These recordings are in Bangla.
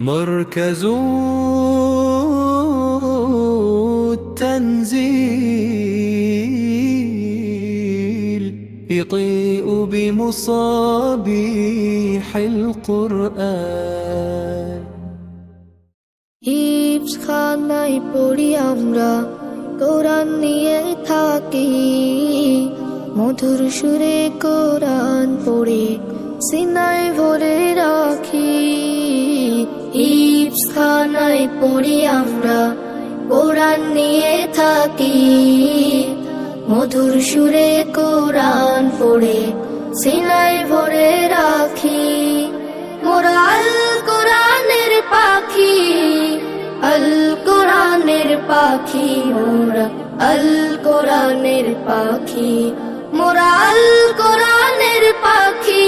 مركز التنزيل يضيء بمصابيح القرآن হিফজখানায় পড়ি আমরা কোরআন নিয়ে থাকি মধুর সুরে কোরআন পড়ে সিনায় ভরে রাখি হিফজখানায় পড়ি আমরা কোরআন নিয়ে থাকি মধুর সুরে কোরআন পড়ে সিনায় ভরে রাখি মোরা আল কোরআনের পাখি আল কোরআনের পাখি মোরা আল কোরআনের পাখি মোরা আল কোরআনের পাখি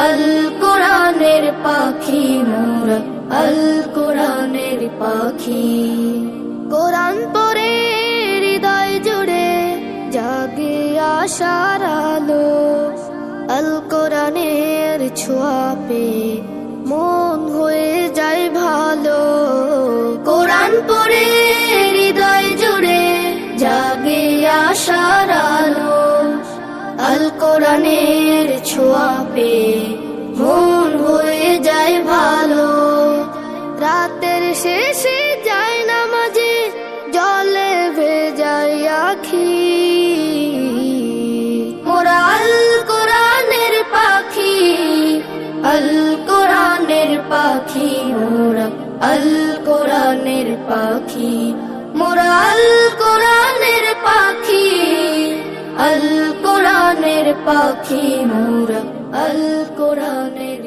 আল কোরআনের পাখি মোরা আল কোরআনের পাখি কোরআন পড়ে হৃদয় জুড়ে জাগে আশার আলো আল কোরআনের ছোঁয়া পেয়ে মন হয়ে যায় ভালো কোরআন পড়ে হৃদয় জুড়ে জাগে আশার আলো আল কোরআনের ছোঁয়া পেয়ে মন হয়ে যায় ভালো রাতের শেষে যায় নামাজে জলে ভেজায় আখি মোরা আল কোরআনের পাখি আল কোরআনের পাখি মোরা আল কোরআনের পাখি মোরা আল কোরআনের পাখি আল কোরআনের পাখি মোরা আল কোরআনের